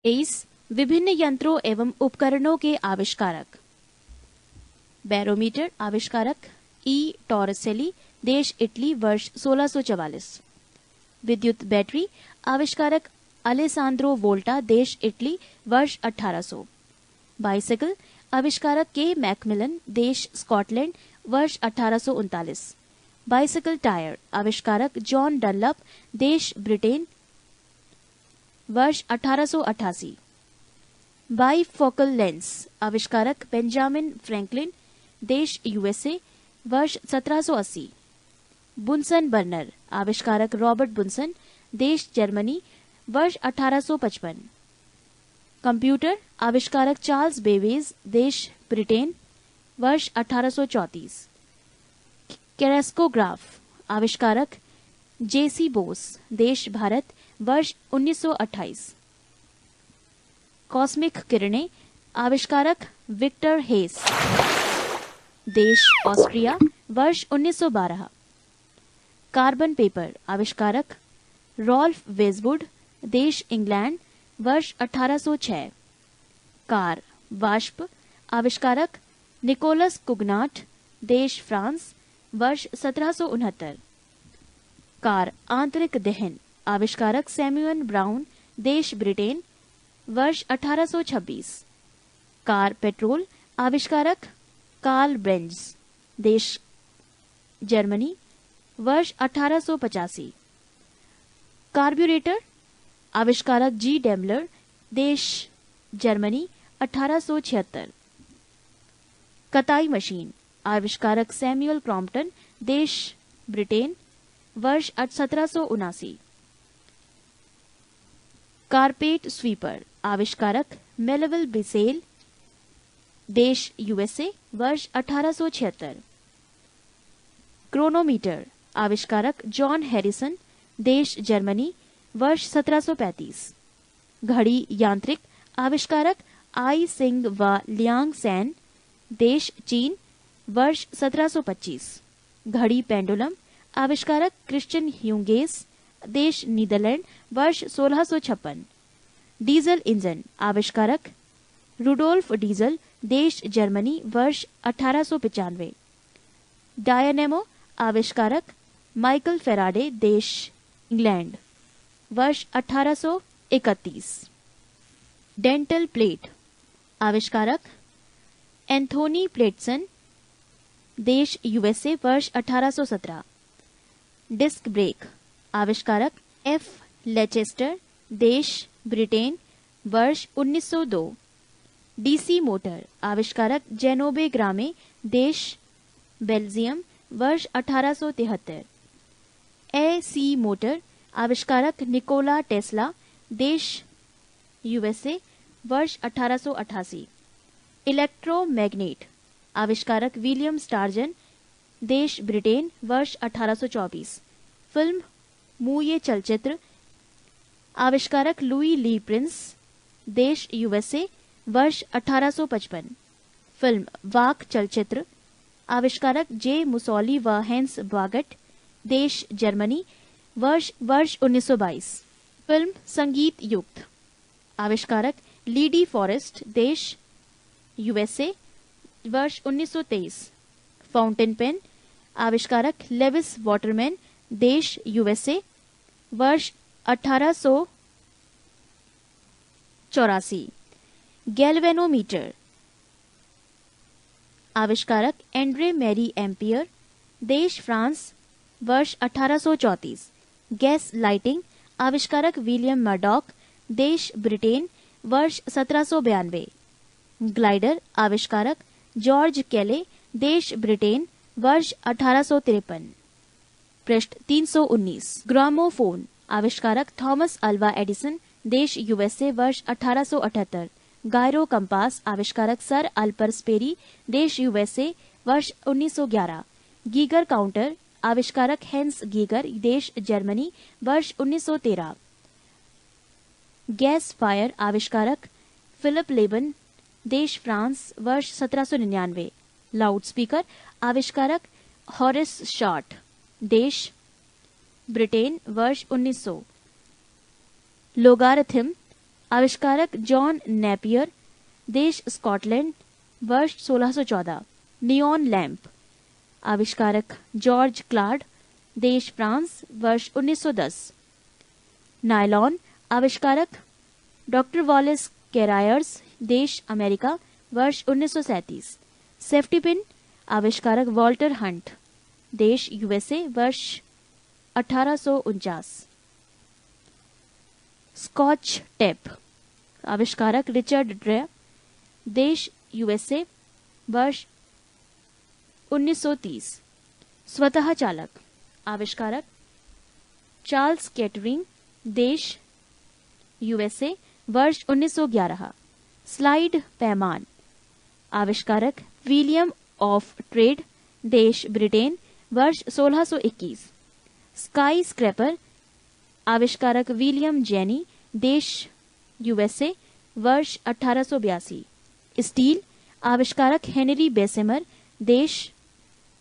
23 विभिन्न यंत्रों एवं उपकरणों के आविष्कारक। बैरोमीटर आविष्कारक ई टॉरसेली, देश इटली, वर्ष 1644। विद्युत बैटरी आविष्कारक अलेसांद्रो वोल्टा, देश इटली, वर्ष 1800। बाइसिकल आविष्कारक के मैकमिलन, देश स्कॉटलैंड, वर्ष 1839। बाइसिकल टायर आविष्कारक जॉन डनलप, देश ब्रिटेन, वर्ष 1888। बाइफोकल लेंस आविष्कारक बेंजामिन फ्रैंकलिन, देश यूएसए, वर्ष 1780। बुनसन बर्नर आविष्कारक रॉबर्ट बुनसन, देश जर्मनी, वर्ष 1855। कंप्यूटर आविष्कारक चार्ल्स बेबेज, देश ब्रिटेन, वर्ष 1834। कैरेस्कोग्राफ आविष्कारक जेसी बोस, देश भारत, वर्ष 1928। कॉस्मिक किरणें आविष्कारक विक्टर हेस, देश ऑस्ट्रिया, वर्ष 1912। कार्बन पेपर आविष्कारक रॉल्फ वेजवुड, देश इंग्लैंड, वर्ष 1806। कार वाष्प आविष्कारक निकोलस कुगनाट, देश फ्रांस, वर्ष 1769। कार आंतरिक दहन आविष्कारक सैमुअल ब्राउन, देश ब्रिटेन, वर्ष 1826। कार पेट्रोल आविष्कारक कार्ल बेंज, देश जर्मनी, वर्ष 1885। कार्ब्यूरेटर आविष्कारक जी डेमलर, देश जर्मनी, 1876। कताई मशीन आविष्कारक सैमुअल क्रॉम्पटन, देश ब्रिटेन, वर्ष 1779। कारपेट स्वीपर आविष्कारक मेलविल बिसेल, देश यूएसए, वर्ष 1876। क्रोनोमीटर आविष्कारक जॉन हैरिसन, देश जर्मनी, वर्ष 1735। घड़ी यांत्रिक आविष्कारक आई सिंग व लियांग सैन, देश चीन, वर्ष 1725। घड़ी पेंडुलम आविष्कारक क्रिश्चियन ह्यूगेस, देश नीदरलैंड, वर्ष 1656। डीजल इंजन आविष्कारक रुडोल्फ डीजल, देश जर्मनी, वर्ष 1895। डायनेमो आविष्कारक माइकल फेराडे, देश इंग्लैंड, वर्ष 1831। डेंटल प्लेट आविष्कारक एंथोनी प्लेटसन, देश यूएसए, वर्ष 1817। डिस्क ब्रेक आविष्कारक एफ लेचेस्टर, देश ब्रिटेन, वर्ष 1902। डीसी मोटर आविष्कारक जेनोबे ग्रामे, देश बेल्जियम, वर्ष 1873। एसी मोटर आविष्कारक निकोला टेस्ला, देश यूएसए, वर्ष 1888। इलेक्ट्रोमैग्नेट आविष्कारक विलियम स्टार्जन, देश ब्रिटेन, वर्ष 1824। फिल्म मूये चलचित्र आविष्कारक लुई ली प्रिंस, देश यूएसए, वर्ष 1855। फिल्म वाक चलचित्र आविष्कारक जे मुसोली व हेंस बागट, देश जर्मनी, वर्ष 1922। फिल्म संगीत युक्त आविष्कारक लीडी फॉरेस्ट, देश यूएसए, वर्ष 1923। फाउंटेन पेन आविष्कारक लेविस वाटरमैन, देश यूएसए, वर्ष 1884। गैल्वेनोमीटर आविष्कारक एंड्रे मैरी एम्पियर, देश फ्रांस, वर्ष 1834। गैस लाइटिंग आविष्कारक विलियम मर्डॉक, देश ब्रिटेन, वर्ष 1792। ग्लाइडर आविष्कारक जॉर्ज केले, देश ब्रिटेन, वर्ष 1853। पृष्ठ 319। ग्रामोफोन आविष्कारक थॉमस अल्वा एडिसन, देश यूएसए, वर्ष 1878। गायरो कंपास आविष्कारक सर अल्पर स्पेरी, देश यूएसए, वर्ष 1911। गीगर काउंटर आविष्कारक हेंस गीगर, देश जर्मनी, वर्ष 1913। गैस फायर आविष्कारक फिलिप लेबन, देश फ्रांस, वर्ष 1799। लाउडस्पीकर आविष्कारक हॉरिस शॉर्ट, देश ब्रिटेन, वर्ष 1900। लोगारिथम आविष्कारक जॉन नेपियर, देश स्कॉटलैंड, वर्ष 1614। नियॉन लैंप, आविष्कारक जॉर्ज क्लाड, देश फ्रांस, वर्ष 1910। नायलॉन, आविष्कारक डॉक्टर वॉलेस कैरायर्स, देश अमेरिका, वर्ष 1937। सेफ्टी पिन, आविष्कारक वॉल्टर हंट, देश यूएसए, वर्ष 1849। स्कॉच टेप, आविष्कारक रिचर्ड ड्रे, देश यूएसए, वर्ष 1930। स्वतः चालक, आविष्कारक चार्ल्स केटरिंग, देश यूएसए, वर्ष 1911। स्लाइड पैमान, आविष्कारक विलियम ऑफ ट्रेड, देश ब्रिटेन, वर्ष 1621। स्काई स्क्रैपर, आविष्कारक विलियम जेनी, देश यूएसए, वर्ष 1882। स्टील, आविष्कारक हेनरी बेसेमर, देश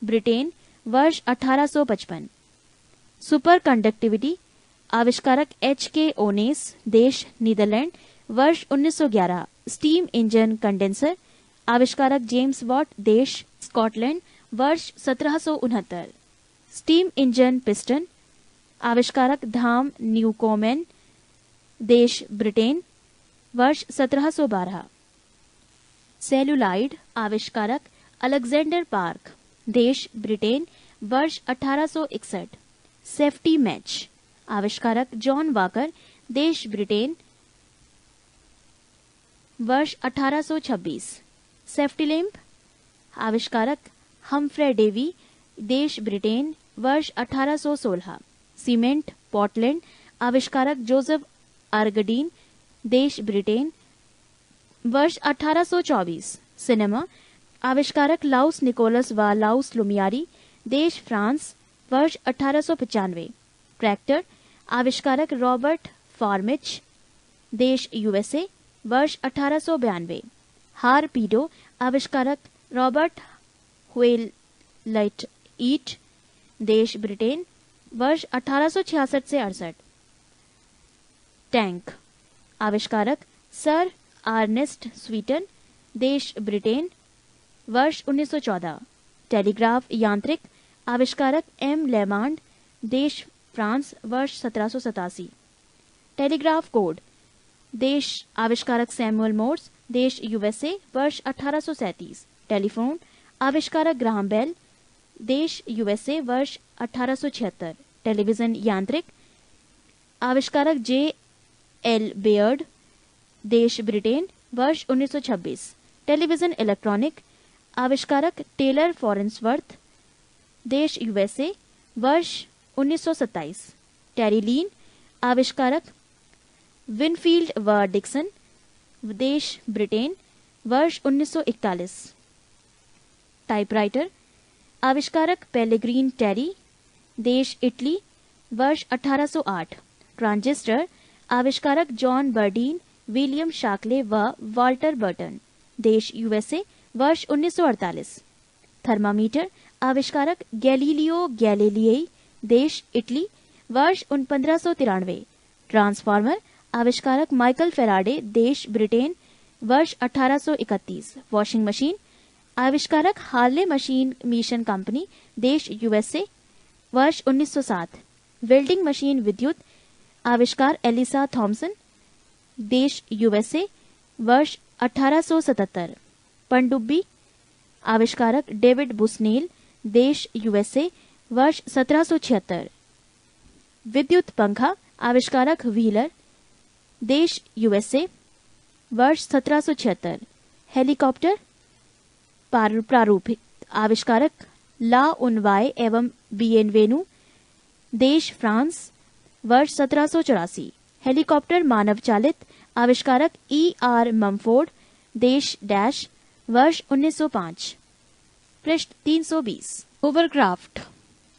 ब्रिटेन, वर्ष 1855। सुपर कंडक्टिविटी, आविष्कारक एच.के. ओनेस, देश नीदरलैंड, वर्ष 1911। स्टीम इंजन कंडेंसर, आविष्कारक जेम्स वॉट, देश स्कॉटलैंड, वर्ष 1769। स्टीम इंजन पिस्टन, आविष्कारक धाम न्यूकोमेन, देश ब्रिटेन, वर्ष 1712। सेलुलाइड, आविष्कारक अलेक्जेंडर पार्क, देश ब्रिटेन, वर्ष 1861। सेफ्टी मैच, आविष्कारक जॉन वाकर, देश ब्रिटेन, वर्ष 1826। सेफ्टी लैंप, आविष्कारक हम्फ्रे डेवी, देश ब्रिटेन, वर्ष 1816। सीमेंट पोर्टलैंड, आविष्कारक जोसेफ आर्गडीन, देश ब्रिटेन, वर्ष 1824। सिनेमा, आविष्कारक लाउस निकोलस व लाउस लुमियारी, देश फ्रांस, वर्ष 1895। ट्रैक्टर, आविष्कारक रॉबर्ट फार्मिच, देश यूएसए, वर्ष 1892। हारपीडो, आविष्कारक रॉबर्ट हुएलट ईट, देश ब्रिटेन, वर्ष 1866 से 68। टैंक, आविष्कारक सर आर्नेस्ट स्वीटन, देश ब्रिटेन, वर्ष 1914। टेलीग्राफ यांत्रिक, आविष्कारक एम लेमांड, देश फ्रांस, वर्ष 1787। टेलीग्राफ कोड, देश आविष्कारक सैमुअल मोर्स, देश यूएसए, वर्ष 1837। टेलीफोन, आविष्कारक ग्राहम बेल, देश यूएसए, वर्ष 1876। टेलीविजन यांत्रिक, आविष्कारक जे एल बेयर्ड, देश ब्रिटेन, वर्ष 1926। टेलीविजन इलेक्ट्रॉनिक, आविष्कारक टेलर फॉरेंसवर्थ, देश यूएसए, वर्ष 1927। टेरीलीन, आविष्कारक विनफील्ड व डिक्सन, देश ब्रिटेन, वर्ष 1941। टाइपराइटर, आविष्कारक पेलेग्रीन टेरी, देश इटली, वर्ष 1808। ट्रांजिस्टर, आविष्कारक जॉन बर्डीन, विलियम शाकले व वाल्टर बर्टन, देश यूएसए, वर्ष 1948। थर्मामीटर, आविष्कारक गैलीलियो गैलीलिई, देश इटली, वर्ष 1593। ट्रांसफार्मर, आविष्कारक माइकल फेराडे, देश ब्रिटेन, वर्ष 1831। वॉशिंग मशीन, आविष्कारक हार्ले मशीन मिशन कंपनी, देश यूएसए, वर्ष 1907। वेल्डिंग मशीन विद्युत, आविष्कार एलिसा थॉमसन, देश यूएसए, वर्ष 1877। पनडुब्बी, आविष्कारक डेविड बुसनेल, देश यूएसए, वर्ष 1776। विद्युत पंखा, आविष्कारक व्हीलर, देश यूएसए, वर्ष 1776। हेलीकॉप्टर प्रारूपित, आविष्कारक ला उनवाय एवं बिएनवेनु, देश फ्रांस, वर्ष 1784। हेलीकॉप्टर मानव चालित, आविष्कारक E.R. ममफोर्ड, देश डैश, वर्ष 1905। पृष्ठ 320। होवरक्राफ्ट,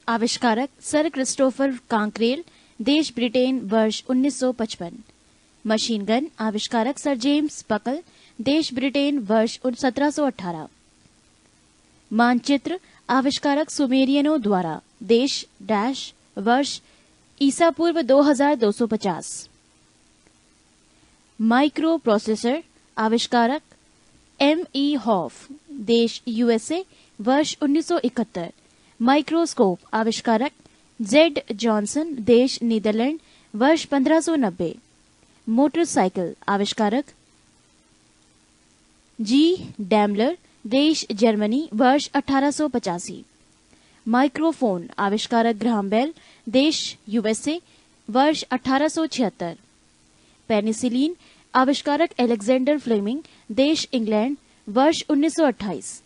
आविष्कारक सर क्रिस्टोफर कांक्रेल, देश ब्रिटेन, वर्ष 1955। मशीन गन, आविष्कारक सर जेम्स बकल, देश ब्रिटेन, वर्ष 1718। मानचित्र, आविष्कारक सुमेरियनों द्वारा, देश डैश, वर्ष ईसा पूर्व 2250। माइक्रो प्रोसेसर आविष्कारक M.E. हॉफ, देश USA, वर्ष 1971। माइक्रोस्कोप आविष्कारक Z. जॉनसन, देश नीदरलैंड, वर्ष 1590। मोटरसाइकिल आविष्कारक G. डैमलर, देश जर्मनी, वर्ष 1885। माइक्रोफोन आविष्कारक ग्राहम बेल, देश USA, वर्ष 1876। पेनिसिलिन आविष्कारक अलेक्जेंडर फ्लेमिंग, देश इंग्लैंड, वर्ष 1928।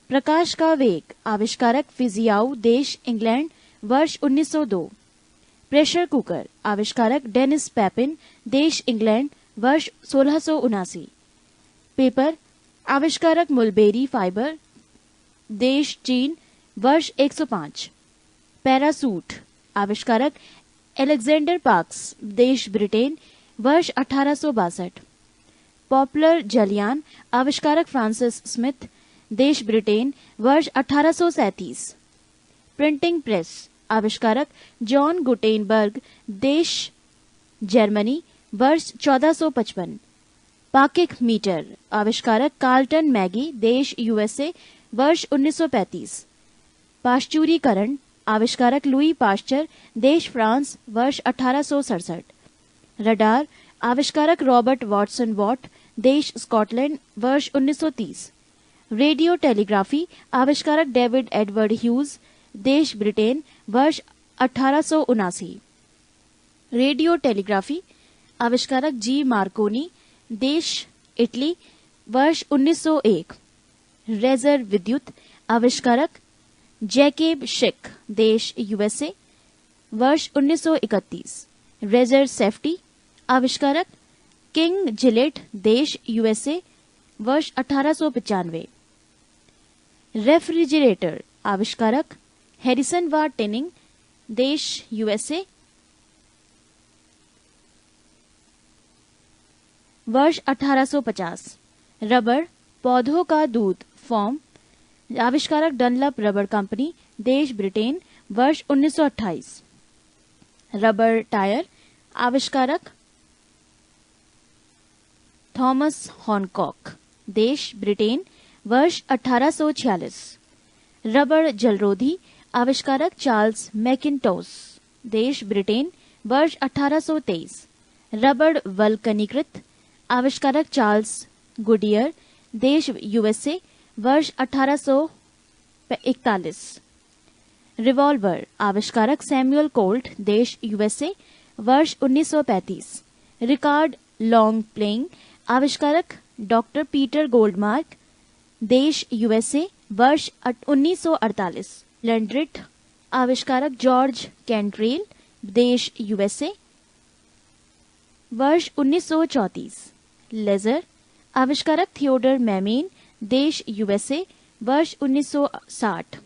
प्रकाश का वेग आविष्कारक फिजियाउ, देश इंग्लैंड, वर्ष 1902। प्रेशर कुकर आविष्कारक डेनिस पैपिन, देश इंग्लैंड, वर्ष 1679। पेपर आविष्कारक मुलबेरी फाइबर, देश चीन, वर्ष 105। पैरासूट आविष्कारक अलेक्जेंडर पार्क्स, देश ब्रिटेन, वर्ष 1862। पॉपुलर जलयान आविष्कारक फ्रांसिस स्मिथ, देश ब्रिटेन, वर्ष 1837। प्रिंटिंग प्रेस आविष्कारक जॉन गुटेनबर्ग, देश जर्मनी, वर्ष 1455। पाकिक मीटर आविष्कारक कार्लटन मैगी, देश USA, वर्ष 1935। पाश्चुरीकरण आविष्कारक लुई पाश्चर, देश फ्रांस, वर्ष 1867। रडार आविष्कारक रॉबर्ट वॉटसन वॉट, देश स्कॉटलैंड, वर्ष 1930। रेडियो टेलीग्राफी आविष्कारक डेविड एडवर्ड ह्यूज, देश ब्रिटेन, वर्ष 1879। रेडियो टेलीग्राफी आविष्कारक G. मार्कोनी, देश इटली, वर्ष 1901। रेजर विद्युत आविष्कारक जैकेब शिक, देश USA, वर्ष 1931। रेजर सेफ्टी आविष्कारक किंग जिलेट, देश USA, वर्ष 1895। रेफ्रिजरेटर आविष्कारक हैरिसन व टिनिंग, देश USA, वर्ष 1850। रबर पौधों का दूध फॉर्म आविष्कारक डनलप रबर कंपनी, देश ब्रिटेन, वर्ष 1928। रबर टायर आविष्कारक थॉमस हॉनकॉक, देश ब्रिटेन, वर्ष 1846। रबर जलरोधी आविष्कारक चार्ल्स मैकिन्टोश, देश ब्रिटेन, वर्ष 1823। रबर वल्कनीकृत आविष्कारक चार्ल्स गुडियर, देश USA, वर्ष 1841। रिवॉल्वर आविष्कारक सैमुअल कोल्ट, देश USA, वर्ष 1935। रिकार्ड लॉन्ग प्लेइंग आविष्कारक डॉक्टर पीटर गोल्डमार्क, देश USA, वर्ष 1948। लैंड्रिट आविष्कारक जॉर्ज कैंट्रेल, देश USA, वर्ष 1934। लेजर आविष्कारक थियोडर मैमेन, देश USA, वर्ष 1960।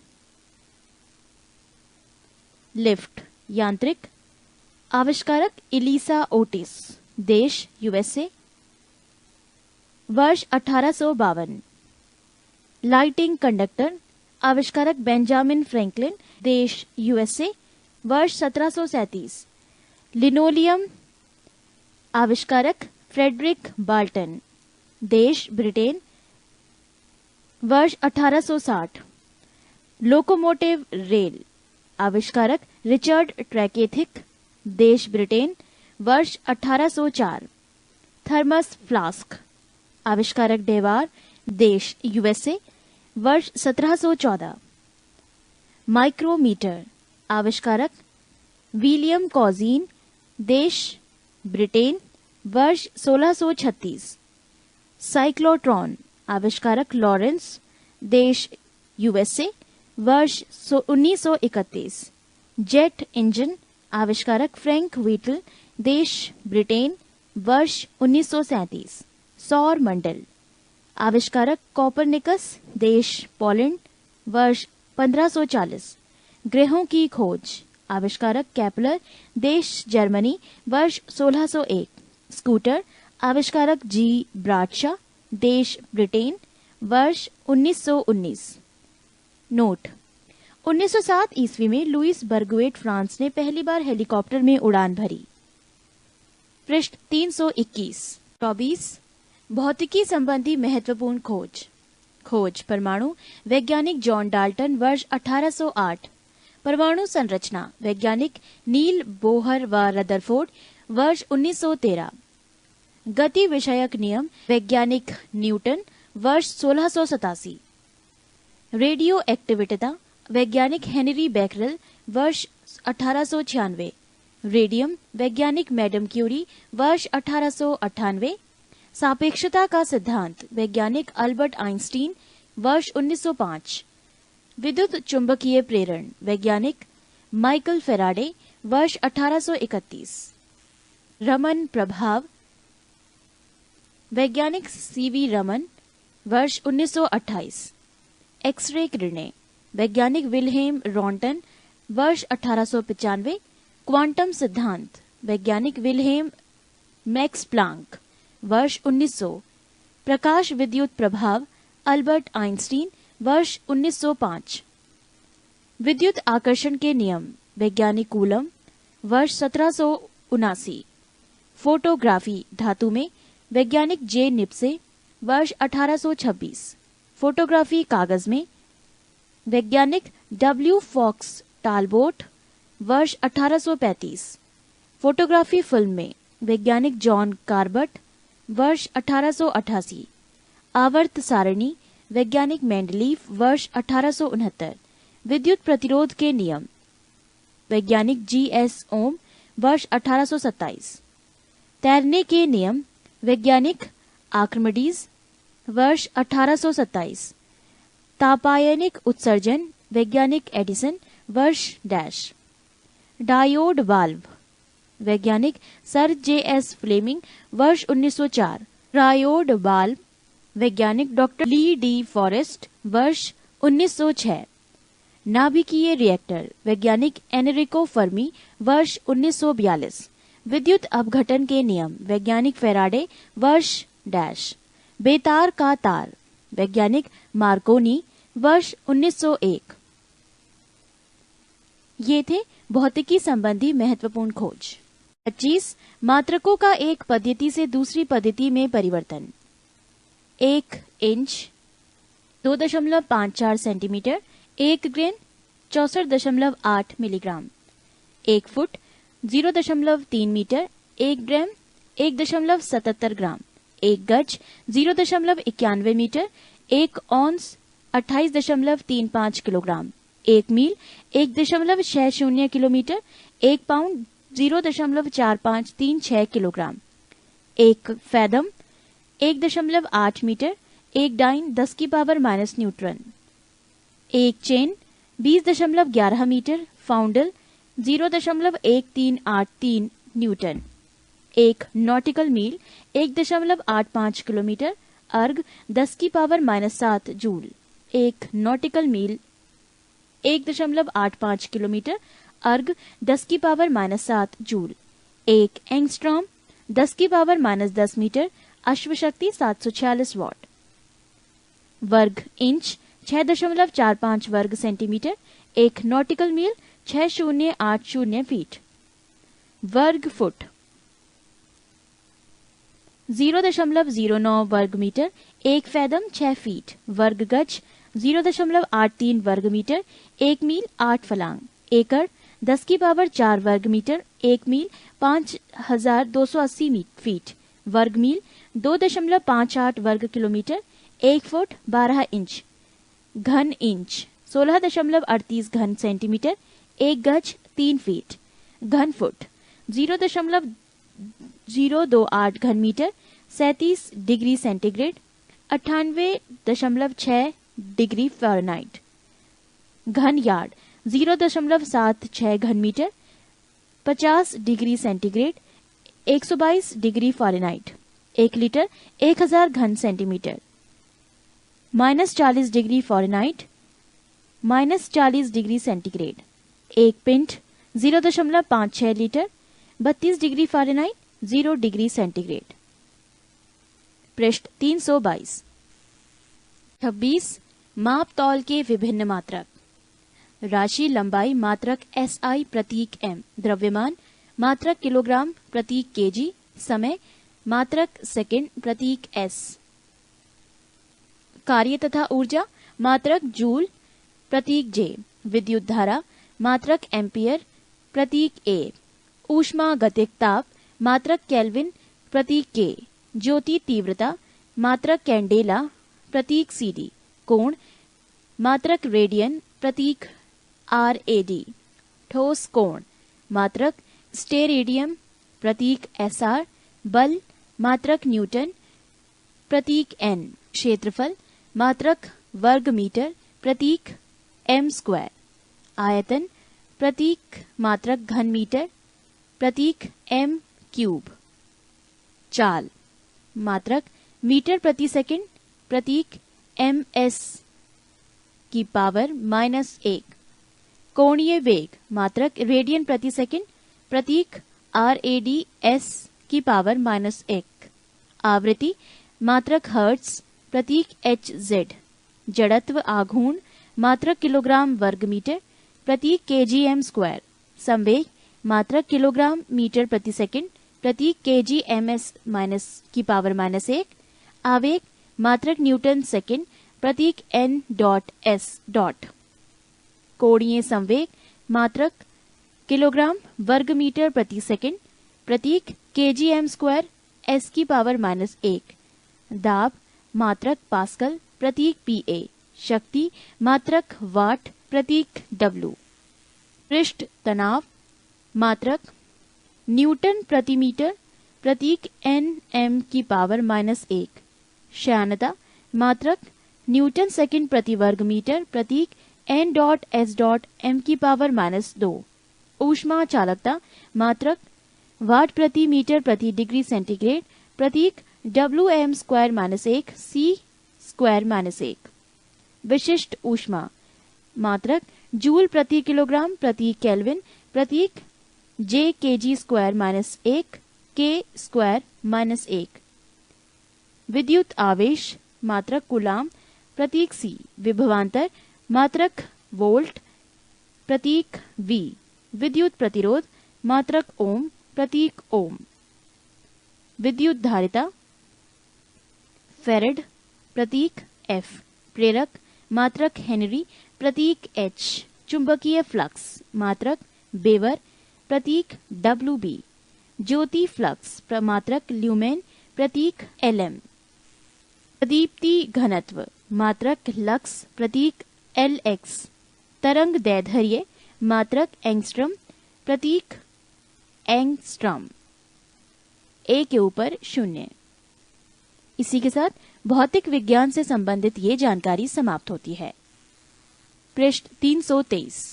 लिफ्ट यांत्रिक आविष्कारक इलिसा ओटिस, देश USA, वर्ष 1852। लाइटिंग कंडक्टर आविष्कारक बेंजामिन फ्रैंकलिन, देश USA, वर्ष 1737। लिनोलियम आविष्कारक फ्रेडरिक बाल्टन, देश ब्रिटेन, वर्ष 1860। लोकोमोटिव रेल आविष्कारक रिचर्ड ट्रैकेथिक, देश ब्रिटेन, वर्ष 1804। थर्मस फ्लास्क आविष्कारक डेवार, देश USA, वर्ष 1714। माइक्रोमीटर आविष्कारक विलियम कॉजीन, देश ब्रिटेन, वर्ष 1636। साइक्लोट्रॉन आविष्कारक लॉरेंस, देश USA, वर्ष 1931। जेट इंजन आविष्कारक फ्रैंक व्हीटल, देश ब्रिटेन, वर्ष 1937। सौर मंडल आविष्कारक कॉपरनिकस, देश पोलैंड, वर्ष 1540। ग्रहों की खोज आविष्कारक केपलर, देश जर्मनी, वर्ष 1601। स्कूटर आविष्कारक G. ब्राडशॉ, देश ब्रिटेन, वर्ष 1919। नोट 1907 ईस्वी में लुइस बर्गुएट फ्रांस ने पहली बार हेलीकॉप्टर में उड़ान भरी। पृष्ठ 321। 24 भौतिकी संबंधी महत्वपूर्ण खोज परमाणु वैज्ञानिक जॉन डाल्टन वर्ष 1808। परमाणु संरचना वैज्ञानिक नील बोहर व रदरफोर्ड वर्ष 1913। गति विषयक नियम वैज्ञानिक न्यूटन वर्ष 1687। रेडियो एक्टिविटी वैज्ञानिक हेनरी बैकरेल वर्ष 1896। रेडियम वैज्ञानिक मैडम क्यूरी वर्ष 1898। सापेक्षता का सिद्धांत वैज्ञानिक अल्बर्ट आइंस्टीन वर्ष 1905। विद्युत चुंबकीय प्रेरण वैज्ञानिक माइकल फेराडे वर्ष 1831। रमन प्रभाव वैज्ञानिक सीवी रमन वर्ष 1928। एक्सरे किरणें वैज्ञानिक विल्हेम रॉन्टन वर्ष 1895। क्वांटम सिद्धांत वैज्ञानिक विल्हेम मैक्स प्लांक वर्ष 1900। प्रकाश विद्युत प्रभाव अल्बर्ट आइंस्टीन वर्ष 1905। विद्युत आकर्षण के नियम वैज्ञानिक कूलम वर्ष 1779। फोटोग्राफी धातु में वैज्ञानिक जे निप्से वर्ष 1826। फोटोग्राफी कागज में वैज्ञानिक डब्ल्यू फॉक्स टालबोट वर्ष 1835। फोटोग्राफी फिल्म में वैज्ञानिक जॉन कार्बट वर्ष 1888। आवर्त सारणी वैज्ञानिक मेंडलीफ वर्ष 1869। विद्युत प्रतिरोध के नियम वैज्ञानिक जी.एस. ओम वर्ष 1827। तैरने के नियम वैज्ञानिक आर्किमिडीज वर्ष 1827। तापायनिक उत्सर्जन वैज्ञानिक एडिसन वर्ष डैश। डायोड वाल्व वैज्ञानिक सर जे.एस. फ्लेमिंग वर्ष 1904। ट्रायोड वाल्व वैज्ञानिक डॉक्टर ली डी फॉरेस्ट वर्ष 1906। नाभिकीय रिएक्टर वैज्ञानिक एनरिको फर्मी वर्ष 1942। विद्युत अपघटन के नियम वैज्ञानिक फेराडे वर्ष डैश। बेतार का तार वैज्ञानिक मार्कोनी वर्ष 1901। ये थे भौतिकी संबंधी महत्वपूर्ण खोज। 25 मात्रकों का एक पद्धति से दूसरी पद्धति में परिवर्तन। 1 inch 2.54 centimetre 1 grain 64.8 milligram. 1 foot 0.3 metre 1 gram 1.77 gram. 1 गज 0.91 metre 1 ounce 28.35 kilogram. 1 mile 1.60 kilometre 1 pound 0.4536 kilogram. 1 fathom 1.8 metre 1 dyne 10 की power minus newton. 1 chain 20.11 metre poundal 0.1383 newton. 1 nautical mile 1.85 kilometre erg 10 की power minus 7 joule. 1 nautical mile 1.85 kilometre erg 10 की power minus 7 joule. 1 angstrom 10 की power minus 10 metre अश्वशक्ति 746 what. वर्ग inch 6.45 वर्ग centimetre 1 nautical मील 6080 feet. वर्ग foot 0.09 वर्ग metre 1 fathom 6 feet. वर्ग गज 0.83 वर्ग मीटर 1 मील 8 फलांग। एकड़ 10 की पावर 4 वर्ग मीटर 1 मील 5280 फीट। वर्ग मील 2.58 वर्ग किलोमीटर 1 फुट 12 इंच। घन इंच 16.38 घन सेंटीमीटर 1 गज 3 फीट। घन फुट 0.028 घन metre 37 degree centigrade 98.6 degree Fahrenheit. घन यार्ड 0.76 घन metre 50 degree centigrade 122 degree Fahrenheit. 1 litre 1000 घन centimetre. -40 degree Fahrenheit -40 degree centigrade. 1 pint 0.56 litre 32 degree Fahrenheit 0 degree centigrade. पृष्ठ 322। 26 माप तौल के विभिन्न मात्रक। राशि लंबाई मात्रक SI प्रतीक M। द्रव्यमान मात्रक किलोग्राम प्रतीक kg। समय मात्रक सेकंड प्रतीक S। कार्य तथा ऊर्जा मात्रक जूल प्रतीक J। विद्युत धारा मात्रक एम्पियर प्रतीक A। ऊष्मा गतिक ताप मात्रक केल्विन प्रतीक K। ज्योति तीव्रता मात्रक कैंडेला प्रतीक CD। कोण मात्रक रेडियन प्रतीक RAD। ठोस कोण मात्रक स्टेरेडियम प्रतीक SR। बल मात्रक न्यूटन प्रतीक N। क्षेत्रफल मात्रक वर्ग मीटर प्रतीक m²। आयतन प्रतीक मात्रक घन मीटर प्रतीक m³। चाल मात्रक मीटर प्रति सेकंड प्रतीक ms की पावर -1। कोणीय वेग मात्रक रेडियन प्रति सेकंड प्रतीक RADS की पावर -1। आवृत्ति मात्रक हर्ट्ज प्रतीक HZ। जड़त्व आघूर्ण मात्रक किलोग्राम वर्ग मीटर प्रतीक kgm²। संवेग मात्रक किलोग्राम मीटर प्रति सेकंड प्रतीक kgms की पावर -1। आवेग मात्रक न्यूटन सेकंड प्रतीक n.s। कोणीय संवेग मात्रक किलोग्राम वर्ग मीटर प्रति सेकंड प्रतीक kgm² s की पावर -1। दाब मात्रक पास्कल प्रतीक PA। शक्ति मात्रक वाट प्रतीक W। पृष्ठ तनाव मात्रक न्यूटन प्रति मीटर प्रतीक Nm की पावर -1। श्यानता मात्रक न्यूटन सेकंड प्रति वर्ग मीटर प्रतीक n.s.m की पावर -2। ऊष्मा चालकता मात्रक वाट प्रति मीटर प्रति डिग्री सेंटीग्रेड प्रतीक Wm²-1 c²-1। विशिष्ट ऊष्मा मात्रक जूल प्रति किलोग्राम प्रति केल्विन प्रतीक J kg²-1 k²-1। विद्युत आवेश मात्रक कूलाम प्रतीक C। विभवांतर मात्रक वोल्ट प्रतीक V। विद्युत प्रतिरोध मात्रक ओम प्रतीक ओम। विद्युत धारिता फेरेड प्रतीक F। प्रेरक मात्रक हेनरी प्रतीक H। चुंबकीय फ्लक्स मात्रक बेवर प्रतीक WB। ज्योति फ्लक्स मात्रक ल्यूमेन प्रतीक LM। प्रदीप्ति घनत्व मात्रक लक्स प्रतीक LX। तरंग दैर्ध्य मात्रक एंगस्ट्रम प्रतीक एंगस्ट्रम। A के ऊपर 0। इसी के साथ भौतिक विज्ञान से संबंधित ये जानकारी समाप्त होती है। पृष्ठ 323।